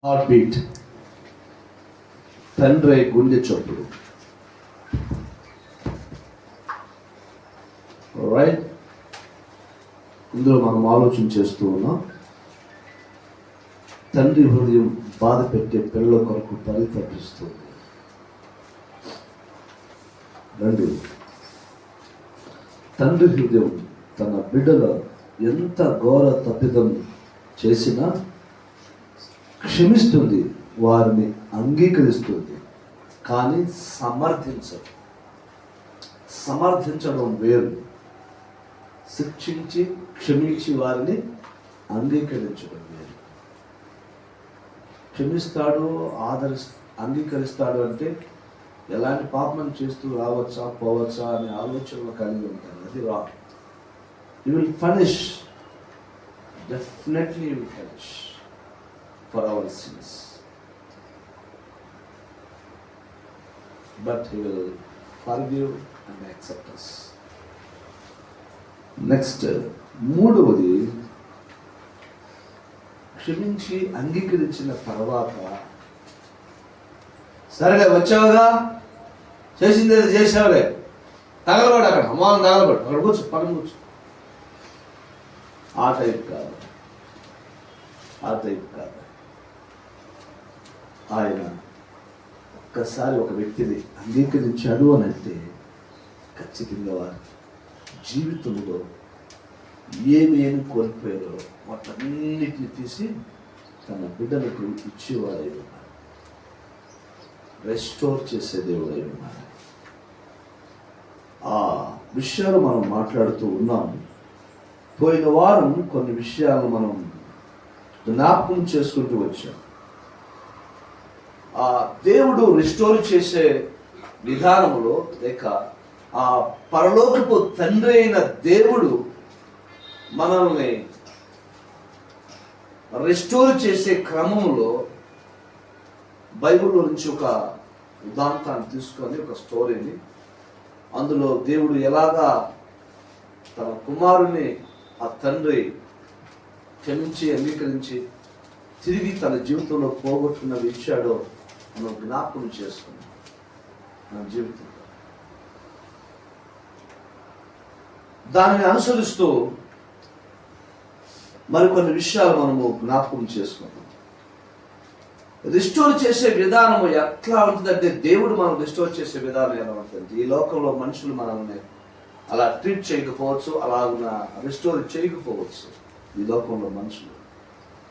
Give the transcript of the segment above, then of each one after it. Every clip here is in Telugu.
హార్ట్ బీట్, తండ్రి గుండె చప్పుడు. రైట్, ఇందులో మనం ఆలోచన చేస్తూ ఉన్నాం. తండ్రి హృదయం బాధ పెట్టే పిల్లల కొరకు పరితపిస్తుంది. రెండు, తండ్రి హృదయం తన బిడ్డల ఎంత ఘోర తప్పిదం చేసినా క్షమిస్తుంది, వారిని అంగీకరిస్తుంది, కానీ సమర్థించడం వేరు. శిక్షించి క్షమించి వారిని అంగీకరించడం వేరు. క్షమిస్తాడు, అంగీకరిస్తాడు అంటే ఎలాంటి పాపం చేస్తూ రావచ్చా పోవచ్చా అనే ఆలోచనలు కలిగి ఉంటాను. అది wrong. You will punish, definitely you will punish for our sins, but he will forgive and accept us. Next, మూడవది, క్షమించి అంగీకరించిన తర్వాత సరేలే వచ్చావుగా, చేసింది ఏదో చేసావులే, తగలబడు, అక్కడ అమ్మాలను తగలబడు, అక్కడ కూర్చో, పక్కన కూర్చో. ఆ టైప్ కాదు. ఆయన ఒక్కసారి ఒక వ్యక్తిని అంగీకరించాడు అని అంటే ఖచ్చితంగా వారి జీవితంలో ఏమేమి కోల్పోయారో వాటన్నిటిని తీసి తన బిడ్డలకు ఇచ్చేవాడై ఉన్నాడు. రెస్టోర్ చేసే దేవుడై ఉన్నాడు. ఆ విషయాలు మనం మాట్లాడుతూ ఉన్నాము. పోయిన వారం కొన్ని విషయాలు మనం జ్ఞాపకం చేసుకుంటూ వచ్చాం. ఆ దేవుడు రిస్టోర్ చేసే విధానంలో, లేక ఆ పరలోకపు తండ్రి అయిన దేవుడు మనల్ని రిస్టోర్ చేసే క్రమంలో బైబిల్లో నుంచి ఒక ఉదాంతాన్ని తీసుకొని, ఒక స్టోరీని, అందులో దేవుడు ఎలాగా తన కుమారుని ఆ తండ్రి క్షమించి అంగీకరించి తిరిగి తన జీవితంలో పోగొట్టుకున్నది ఇచ్చాడో మనం జ్ఞాపకం చేసుకున్నాం. మన జీవితంలో దానిని అనుసరిస్తూ మరికొన్ని విషయాలు మనము జ్ఞాపకం చేసుకున్నాం. రిస్టోర్ చేసే విధానము ఎట్లా ఉంటుందంటే, దేవుడు మనం రిస్టోర్ చేసే విధానం ఎలా ఉంటుంది. ఈ లోకంలో మనుషులు మనల్ని అలా ట్రీట్ చేయకపోవచ్చు, అలాగున రిస్టోర్ చేయకపోవచ్చు. ఈ లోకంలో మనుషులు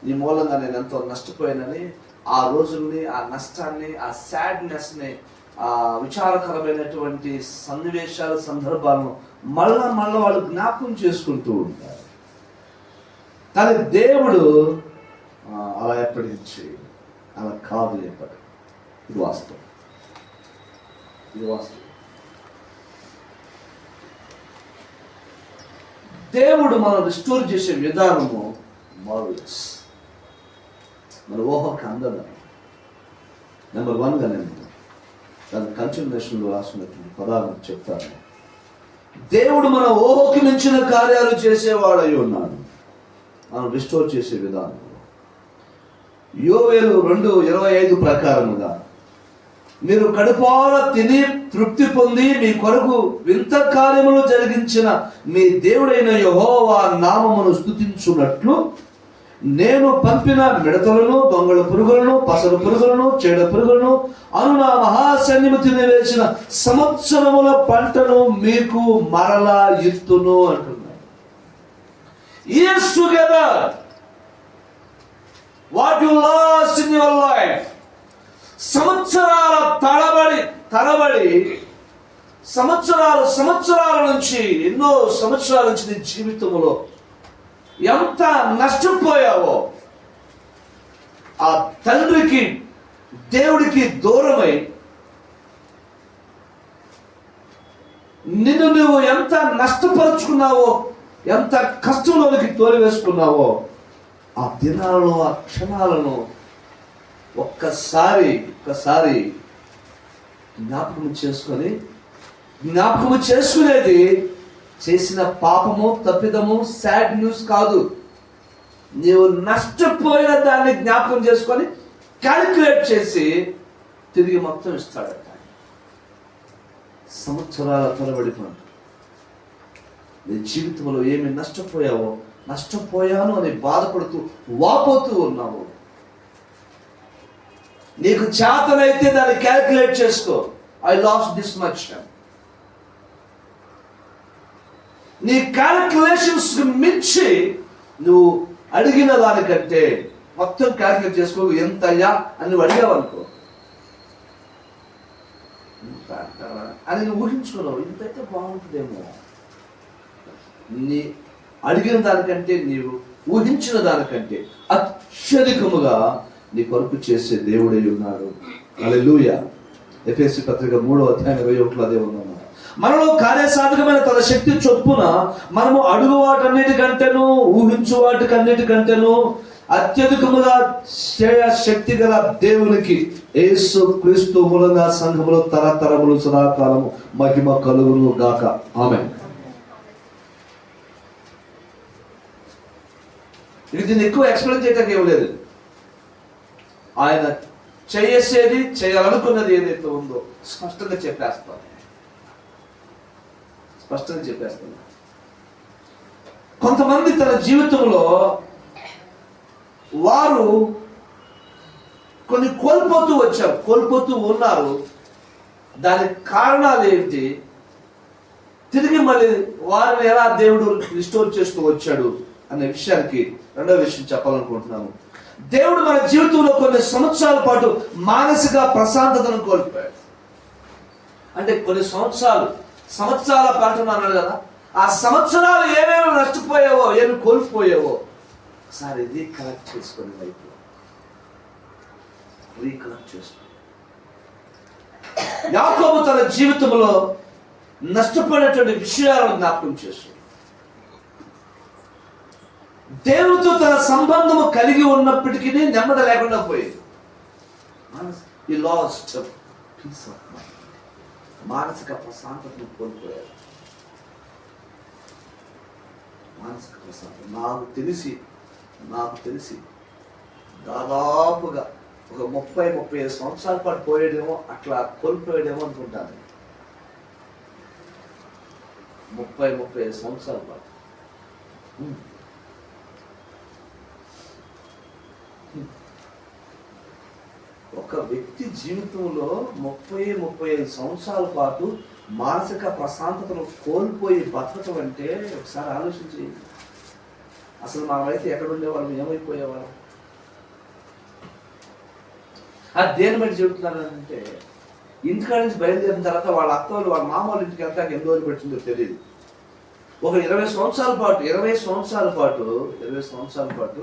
ఈ మూలంగా నేను ఎంతో నష్టపోయానని ఆ రోజుల్ని, ఆ నష్టాన్ని, ఆ సాడ్నెస్ని, ఆ విచారకరమైనటువంటి సన్నివేశాలు, సందర్భాలను మళ్ళా వాళ్ళు జ్ఞాపకం చేసుకుంటూ ఉంటారు. కానీ దేవుడు అలా ఎప్పటికీ చేయడు. అలా కాదు ఎప్పటికీ. ఇది వాస్తవం. దేవుడు మనం రిస్టోర్ చేసే విధానము మార్వెలస్. మన ఊహకు అందదు. నెంబర్ 1గా నేను దాని కంటిన్యూషన్లో రాసినటువంటి పదాలను చెప్తాను. దేవుడు మన ఊహకి మించిన కార్యాలు చేసేవాడై ఉన్నాడు. మనం రిస్టోర్ చేసే విధానం యోవేలు 2:25 ప్రకారముగా, మీరు కడుపారా తిని తృప్తి పొంది మీ కొరకు వింత కార్యములు జరిగించిన మీ దేవుడైన యెహోవా నామమును స్తుతించున్నట్లు నేను పంపిన మిడతలను, దొంగల పురుగులను, పసరు పురుగులను, చీడ పురుగులను అను నా మహాసైన్యము తినివేసిన సంవత్సరముల పంటను మీకు మరలా ఇస్తును అంటున్నాడు. Years together what you last in your life, సంవత్సరాల తరబడి సంవత్సరాల నుంచి, ఎన్నో సంవత్సరాల నుంచి నీ జీవితంలో ఎంత నష్టపోయావో, ఆ తండ్రికి దేవుడికి దూరమై నిన్ను నువ్వు ఎంత నష్టపరుచుకున్నావో, ఎంత కష్టంలోనికి తోలివేసుకున్నావో, ఆ దినాలను, ఆ క్షణాలను ఒక్కసారి జ్ఞాపకము చేసుకునేది చేసిన పాపము, తప్పిదము, సాడ్ న్యూస్ కాదు. నీవు నష్టపోయిన దాన్ని జ్ఞాపకం చేసుకొని క్యాలిక్యులేట్ చేసి తిరిగి మొత్తం ఇస్తాడట. సంవత్సరాల తరబడి పంట. నీ జీవితంలో ఏమి నష్టపోయాను అని బాధపడుతూ వాపోతూ ఉన్నావు. నీకు చేతనైతే దాన్ని క్యాలిక్యులేట్ చేసుకో. I last this much. నీ క్యాలిక్యులేషన్స్ మించి నువ్వు అడిగిన దానికంటే మొత్తం క్యాలిక్యులేట్ చేసుకో. ఎంతయ్యా అని నువ్వు అడిగావనుకో అని నువ్వు ఊహించుకున్నావు, ఇంతైతే బాగుంటుందేమో. నీ అడిగిన దానికంటే నీవు ఊహించిన దానికంటే అత్యధికముగా నీ కొరకు చేసే దేవుడై ఉన్నాడు. హల్లెలూయా. ఎఫెసీ పత్రిక 3:21 అదే ఉన్నాను. మనలో కార్యసాధకమైన తన శక్తి చొప్పున మనము అడుగు వాటన్నిటికంటేను ఊహించు వాటికన్నిటికంటేను అత్యధికముగా శక్తి గల దేవునికి యేసు క్రీస్తు మూలంగా సంఘములో తరతరములు సదాకాలము మహిమ కలుగును గాక. ఆమేన్. ఇది దీన్ని ఎక్కువ ఎక్స్ప్లెయిన్ చేయడానికి ఏం లేదు. ఆయన చేయాలనుకున్నది ఏదైతే ఉందో స్పష్టంగా చెప్పేస్తాను. కొంతమంది తన జీవితంలో వారు కొన్ని కోల్పోతూ ఉన్నారు. దానికి కారణాలు ఏంటి, తిరిగి మళ్ళీ వారిని ఎలా దేవుడు రిస్టోర్ చేస్తూ వచ్చాడు అనే విషయానికి రెండో విషయం చెప్పాలనుకుంటున్నాను. దేవుడు మన జీవితంలో కొన్ని సంవత్సరాల పాటు మానసిక ప్రశాంతతను కోల్పోయాడు. అంటే కొన్ని సంవత్సరాల పాటు అన్నాడు కదా, ఆ సంవత్సరాలు ఏమేమి నష్టపోయావో, ఏమి కోల్పోయావో ఒకసారి రీకలెక్ట్ చేసుకొని యాకోబు తన జీవితంలో నష్టపోయినటువంటి విషయాలను జ్ఞాపకం చేస్తూ దేవుడితో తన సంబంధము కలిగి ఉన్నప్పటికీ నెమ్మది లేకుండా పోయింది. He lost peace of mind. మానసిక ప్రశాంతతను కోల్పోయారు. మానసిక ప్రశాంతత నాకు తెలిసి దాదాపుగా ఒక 30-35 సంవత్సరాల పాటు పోయేదేమో, అట్లా కోల్పోయేదేమో అనుకుంటాను. 30-35 సంవత్సరాల పాటు. ఒక వ్యక్తి జీవితంలో 30-35 సంవత్సరాల పాటు మానసిక ప్రశాంతతను కోల్పోయి బతకటం అంటే ఒకసారి ఆలోచించి, అసలు మనమైతే ఎక్కడ ఉండేవాళ్ళం, ఏమైపోయేవాళ్ళం? అది దేని బట్టి చెబుతున్నానంటే, ఇంటికాడ నుంచి బయలుదేరిన తర్వాత వాళ్ళ అత్త వాళ్ళు వాళ్ళ మామ వాళ్ళ ఇంటికి వెళ్తాక ఎన్ని రోజులు పెట్టిందో తెలియదు. ఒక 20 సంవత్సరాల పాటు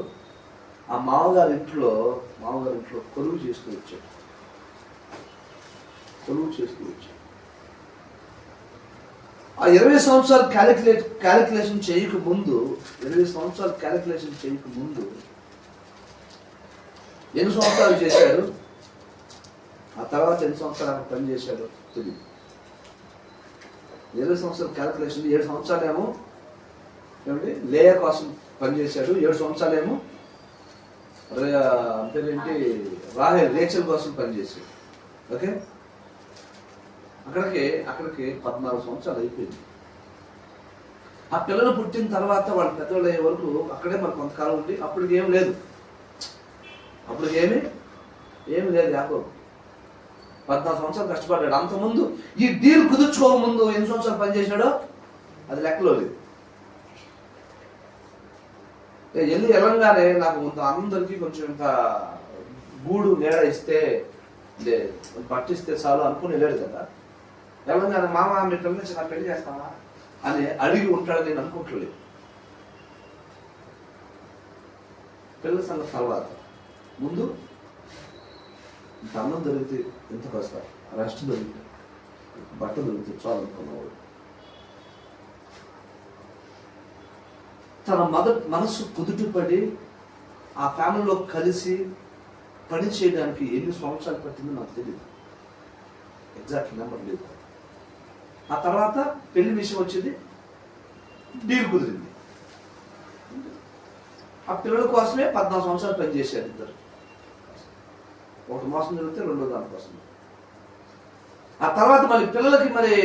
ఆ మామగారి ఇంట్లో కొలువు చేస్తూ వచ్చాడు. ఆ 20 సంవత్సరాలు క్యాలిక్యులేషన్ చేయక ముందు ఎన్ని సంవత్సరాలు చేశాడు, ఆ తర్వాత ఎన్ని సంవత్సరాలు పని చేశాడో తెలియదు. 20 సంవత్సరాల క్యాలిక్యులేషన్, 7 సంవత్సరాలేమో లేయా కోసం పనిచేశాడు, 7 సంవత్సరాలేమో అంతేంటి రేచల్ కోసం పనిచేశాడు. ఓకే, అక్కడికి 14 సంవత్సరాలు అయిపోయింది. ఆ పిల్లలు పుట్టిన తర్వాత వాళ్ళు పెద్దవాళ్ళు అయ్యే వరకు అక్కడే మరి కొంతకాలం ఉండి అప్పటికి ఏమి లేదు యాకోబు 14 సంవత్సరాలు కష్టపడ్డాడు. అంతకుముందు ఈ డీల్ కుదుర్చుకోక ముందు ఎన్ని సంవత్సరాలు పనిచేశాడో అది లెక్కలో లేదు. వెళ్ళంగానే నాకు అందరికీ కొంచెం ఇంత గూడు నీడ ఇస్తే పట్టిస్తే చాలు అనుకుని వెళ్ళాడు కదా. వెళ్ళంగానే మామ మీ పిల్లలు నా పెళ్లి చేస్తావా అని అడిగి ఉంటాడని నేను అనుకోవట్లేదు. పిల్లల సంగతి తర్వాత ముందు ఇంత అన్నం దొరికితే ఎంత కష్టం, రెస్ట్ దొరికితే బట్ట దొరికితే చాలు అనుకున్నవాడు. తన మనసు కుదుటపడి ఆ ఫ్యామిలీలో కలిసి పని చేయడానికి ఎన్ని సంవత్సరాలు పట్టిందో నాకు తెలియదు, ఎగ్జాక్ట్ నెంబర్ లేదు. ఆ తర్వాత పెళ్లి విషయం వచ్చింది, డీల్ కుదిరింది. ఆ పిల్లల కోసమే 14 సంవత్సరాలు పనిచేశారు ఇద్దరు. ఒకటి మోసం జరిగితే రెండో దానికోసం. ఆ తర్వాత మళ్ళీ పిల్లలకి మరి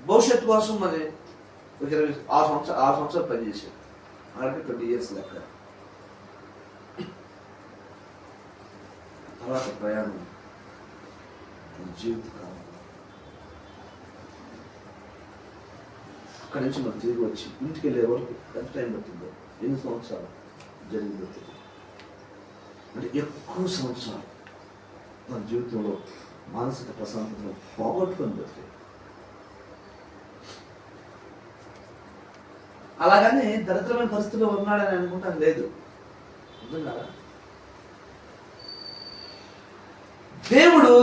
భవిష్యత్తు కోసం మరి ఒక 6 సంవత్సరాలు పనిచేశాడు. అక్కడికి 20 years లెక్క. తర్వాత ప్రయాణం జీవితకాలం. అక్కడి నుంచి మనం తిరిగి వచ్చి ఇంటికి వెళ్ళే వరకు ఎంత టైం పట్టిందో, ఎన్ని సంవత్సరాలు జరిగిందో తెలియదు. అంటే ఎక్కువ సంవత్సరాలు మన జీవితంలో మానసిక ప్రశాంతతను పోగొట్టుకొని బతికే. అలాగని దరిద్రమైన పరిస్థితిలో ఉన్నాడని అనుకుంటాను లేదు. అర్థం దేవుడు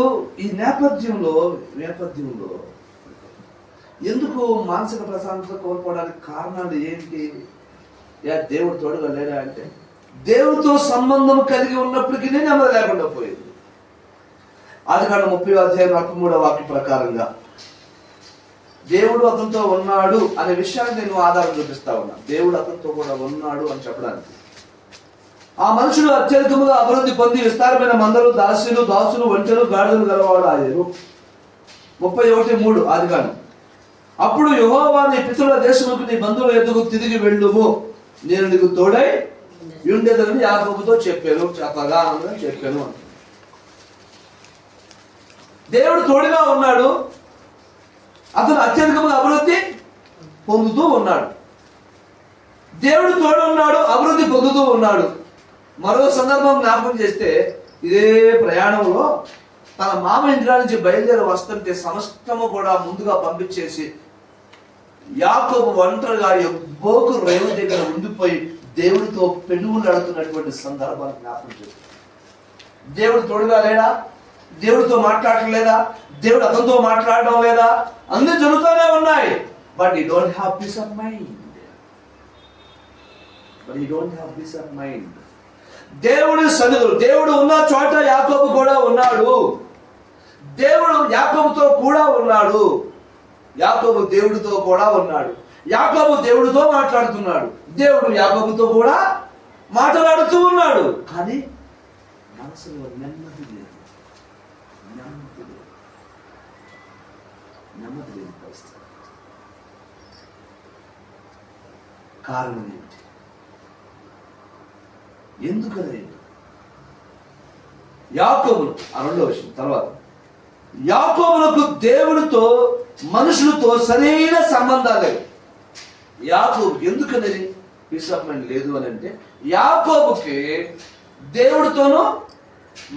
ఈ నేపథ్యంలో ఎందుకు మానసిక ప్రశాంతత కోల్పోవడానికి కారణాలు ఏంటి? దేవుడు తోడుగా లేడా అంటే, దేవుడితో సంబంధం కలిగి ఉన్నప్పటికీ నెమ్మది లేకుండా పోయింది. ఆదికాండం 30:43 ప్రకారంగా దేవుడు అతనితో ఉన్నాడు అనే విషయాన్ని నేను ఆధారం చూపిస్తా ఉన్నా. దేవుడు అతనితో కూడా ఉన్నాడు అని చెప్పడానికి. ఆ మనుషుడు అత్యధికముగా అభివృద్ధి పొంది విస్తారమైన మందలు, దాసులు, ఒంటెలు, గాడిదలు గలవాడు ఆయను. 31:3 ఆదికాండం. అప్పుడు యెహోవా నీ పితరుల దేశముకు నీ బంధువుల ఎద్దుకు తిరిగి వెళ్ళుము, నేను నీకు తోడై ఉండేదని యాకోబుతో చెప్పాను. ప్రగాఢంగా చెప్పాను అంట. దేవుడు తోడుగా ఉన్నాడు, అతను అత్యధికంగా అభివృద్ధి పొందుతూ ఉన్నాడు. దేవుడు తోడు ఉన్నాడు, అభివృద్ధి పొందుతూ ఉన్నాడు. మరో సందర్భం జ్ఞాపకం చేస్తే, ఇదే ప్రయాణంలో తన మామ ఇంటి నుంచి బయలుదేరి వస్తుంటే సమస్తము కూడా ముందుగా పంపించేసి యాకోబు ఒంటరిగా ఎబ్బోకు రేవు దగ్గర ఉండిపోయి దేవుడితో పెనుగులాడుతున్నటువంటి సందర్భాన్ని జ్ఞాపకం చేస్తాడు. దేవుడు తోడుగా లేడా? దేవుడితో మాట్లాడటం లేదా? దేవుడు అతనితో మాట్లాడడం లేదా? అన్ని జరుగుతూనే ఉన్నాయి. But you don't have piece of mind. దేవుడి సన్నిధులు, దేవుడు ఉన్న చోట యాకోబు కూడా ఉన్నాడు. దేవుడు యాకోబుతో కూడా ఉన్నాడు. యాకోబు దేవుడితో కూడా ఉన్నాడు. యాకోబు దేవుడితో మాట్లాడుతున్నాడు. దేవుడు యాకోబుతో కూడా మాట్లాడుతూ ఉన్నాడు. కానీ మనసులో నెమ్మది లేదు పరిస్థితి. కారణం ఏంటి? ఎందుకని? యాకోబును, ఆ రెండో విషయం తర్వాత, యాకోబులకు దేవుడితో మనుషులతో సరైన సంబంధాలు లేవు. యాకోబు ఎందుకని పీస్ ఆఫ్ మైండ్ లేదు అని అంటే, యాకోబుకి దేవుడితోనూ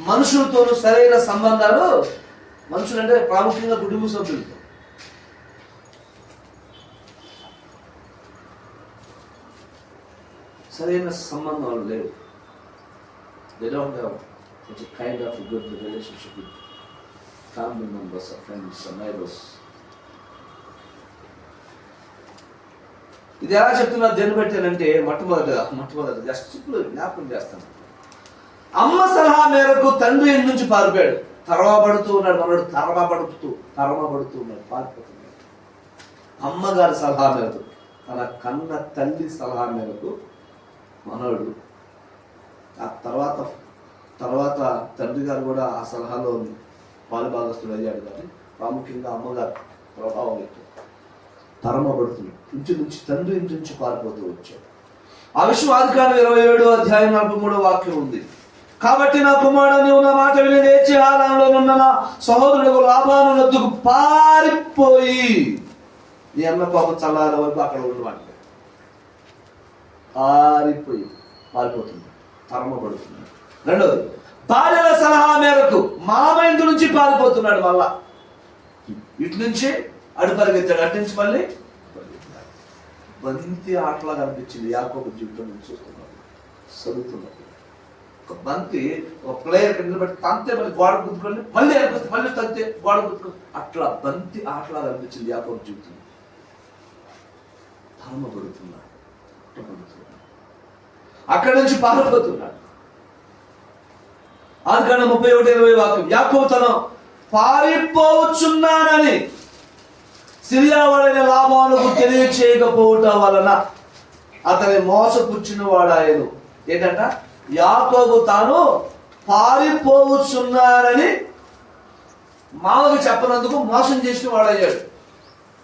మనుషులతోనూ సరైన సంబంధాలు, మనుషులు అంటే ప్రాముఖ్యంగా కుటుంబ సభ్యులతో సరైన సంబంధాలు లేవు. They don't have such a kind of a good relationship with family members or friends or neighbors. ఇది ఎలా చెప్తున్నా దేన్ని పెట్టానంటే, మొట్టమొదటిగా జస్ట్ సింపుల్ జ్ఞాపకం చేస్తాను. అమ్మ సలహా మేరకు తండ్రి ఇంటి నుంచి పారిపోయాడు. తరమబడుతూ ఉన్నాడు, పారిపోతున్నాడు. అమ్మగారి సలహా మేరకు, తన కన్న తల్లి సలహా మేరకు మనోడు, ఆ తర్వాత తండ్రి గారు కూడా ఆ సలహాలో పాలుభాగస్తుడు అయ్యాడు. కానీ ప్రాముఖ్యంగా అమ్మగారు ప్రభావం ఎక్కువ. తరమబడుతున్నాడు, నుంచి తండ్రి ఇంటి నుంచి పారిపోతూ వచ్చాడు. ఆ విషయం ఆదికాండం 27:43 ఉంది. కాబట్టి నా కుమారుడు, నీవు నా మాట విని లేచి హారానులో ఉన్న నా సహోదరుడు లాబాను వద్దకు పారిపోయి నీ అన్న పాపం చల్లారే వరకు అక్కడ ఉండమాట. పారిపోతుంది, తరమబడుతున్నాడు. రెండవది, భార్యల సలహా మేరకు మామ ఇంటి నుంచి పారిపోతున్నాడు. మళ్ళా ఇటు నుంచి అడు పరిగెత్తాడు, అటు నుంచి మళ్ళీ బంతి ఆటలాగా అనిపించింది యాకోబు జీవితం నుంచి చూస్తున్నాడు. చదువుతున్నాడు, ఒక బంతి ఒక ప్లేయర్ నిలబెట్టి తంతే మళ్ళీ గోడ గుద్దుకొని మళ్ళీ తంతే గోడ గుద్దుకొని, అట్లా బంతి ఆటలాగా అనిపించింది యాకోబు జీవితం. తరమబడుతున్నాడు, అక్కడి నుంచి పారిపోతున్నాడు. ఆదికాండం 31:20 యాకోబు తను పారిపోవచ్చున్నానని సిరియావాడైన లాబానుకు తెలియచేయకపోవటం వలన అతని మోసపుచ్చిన వాడాయను. ఏంటంట? యాకోబు తాను పారిపోవచ్చున్నారని మామకు చెప్పనందుకు మోసం చేసిన వాడయ్యాడు.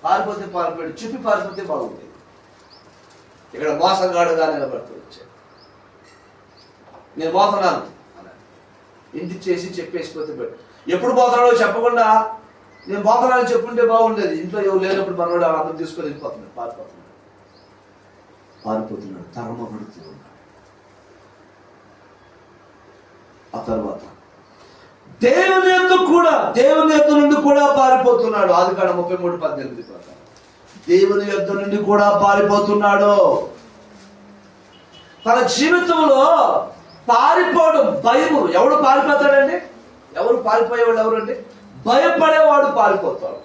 పారిపోతే పారిపోయాడు, చెప్పి పారిపోతే బాగుంది. ఇక్కడ మోసగాడుగా నిలబడుతూ వచ్చాడు. నేను పోతున్నాను ఇంటికి చేసి చెప్పేసిపోతే ఎప్పుడు పోతున్నాడో చెప్పకుండా నేను పోతున్నానని చెప్పుంటే బాగుండేది. ఇంట్లో ఎవరు లేనప్పుడు మనవాడు అందరూ తీసుకొని వెళ్ళిపోతున్నాడు, పారిపోతున్నాడు, తరమబడుతూ ఉన్నాడు. ఆ తర్వాత దేవుని యొద్ద నుండి కూడా పారిపోతున్నాడు. ఆదికాండం 33:18 ప్రకారం దేవుని యొద్ద నుండి కూడా పారిపోతున్నాడు. తన జీవితంలో పారిపోవడం భయము. ఎవడు పారిపోతాడండి? ఎవరు పారిపోయేవాడు? ఎవరండి? భయపడేవాడు పారిపోతాడు.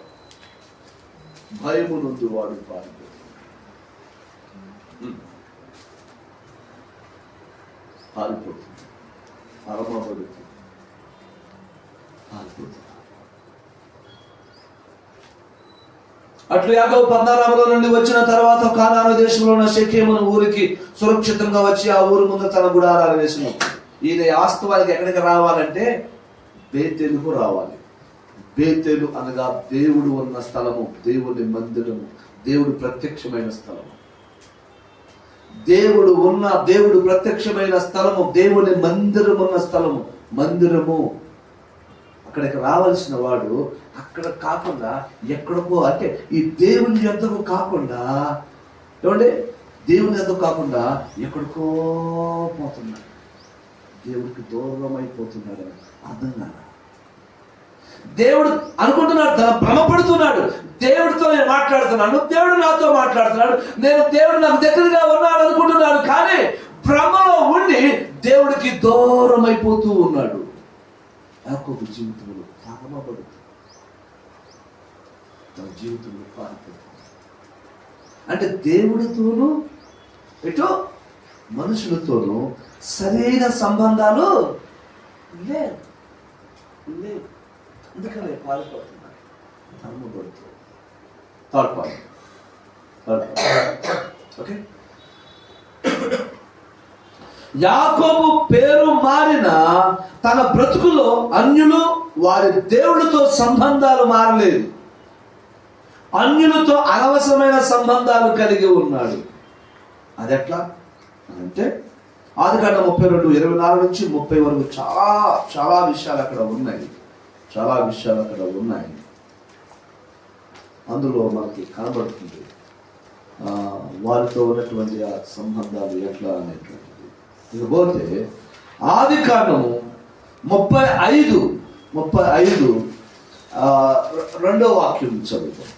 భయము నుండి వాడు పారిపోతాడు. పారిపోతుంది, అట్లు యాకోబు 14 నుండి వచ్చిన తర్వాత కానాను దేశంలో ఉన్న షెకెము ఊరికి సురక్షితంగా వచ్చి ఆ ఊరు ముందు తన గుడారాలు వేసిన. ఈయన వాస్తవానికి ఎక్కడికి రావాలంటే బేతేలుకు రావాలి. బేతేలు అనగా దేవుడు ఉన్న స్థలము, దేవుని మందిరము, దేవుడు ప్రత్యక్షమైన స్థలము. దేవుడు ప్రత్యక్షమైన స్థలము, దేవుని మందిరం ఉన్న స్థలము. మందిరము అక్కడికి రావాల్సిన వాడు అక్కడ కాకుండా ఎక్కడికో, అంటే ఈ దేవుని యొద్దకు కాకుండా, ఏమంటే దేవుని యొద్దకు కాకుండా ఎక్కడికో పోతున్నాడు, దేవుడికి దూరం అయిపోతున్నాడు. అర్థం కాదు. దేవుడు అనుకుంటున్నాడు, తన భ్రమపడుతున్నాడు, దేవుడితో నేను మాట్లాడుతున్నాను, దేవుడు నాతో మాట్లాడుతున్నాడు, దేవుడు నాకు దగ్గరగా ఉన్నాడు అనుకుంటున్నాడు. కానీ భ్రమలో ఉండి దేవుడికి దూరం అయిపోతూ ఉన్నాడు. యాకోబు జీవితంలో తరమబడుతుంది, తన జీవితంలో పారిపోతుంది. అంటే దేవుడితోనూ ఎటో మనుషులతోనూ సరైన సంబంధాలు లేవు. అందుకనే పారిపోతున్నాడు, తరమబడుతుంది. Third point. ఓకే, యాకోబు పేరు మారిన తన బ్రతుకులో అన్యులు వారి దేవుడితో సంబంధాలు మారలేదు. అన్యులతో అనవసరమైన సంబంధాలు కలిగి ఉన్నాడు. అదెట్లా అంటే ఆదికాండం 32:24 నుంచి 30 వరకు చాలా విషయాలు అక్కడ ఉన్నాయి. అందులో మనకి కనబడుతుంది వారితో ఉన్నటువంటి ఆ సంబంధాలు ఎట్లా అనేటువంటిది. ఇకపోతే ఆదికాండము 35 2వ వాక్యం చదువుతాం.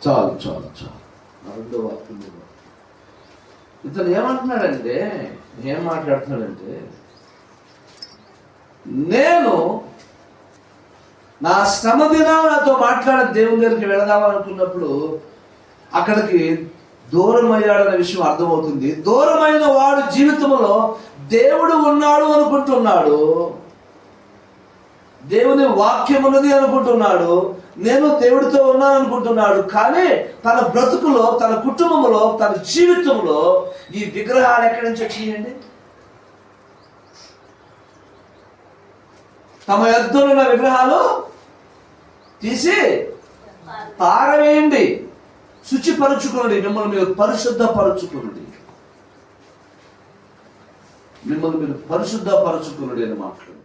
చాలు. 2వ వాక్యం ఇతను ఏమంటున్నాడంటే, ఏం మాట్లాడుతున్నాడంటే, నేను నా శ్రమ దినాలు నాతో మాట్లాడే దేవుని దగ్గరికి వెళదామనుకున్నప్పుడు అక్కడికి దూరం అయ్యాడనే విషయం అర్థమవుతుంది. దూరమైన వాడు జీవితంలో దేవుడు ఉన్నాడు అనుకుంటున్నాడు, దేవుని వాక్యం ఉన్నది అనుకుంటున్నాడు, నేను దేవుడితో ఉన్నాను అనుకుంటున్నాడు. కానీ తన బ్రతుకులో, తన కుటుంబంలో, తన జీవితంలో ఈ విగ్రహాలు ఎక్కడి నుంచి వచ్చేయండి? తమ యొద్దనున్న విగ్రహాలు తీసి పారవేయండి, శుచిపరుచుకునండి, మిమ్మల్ని మీరు పరిశుద్ధపరుచుకునండి, మిమ్మల్ని మీరు పరిశుద్ధపరుచుకునండి అని మాట్లాడు.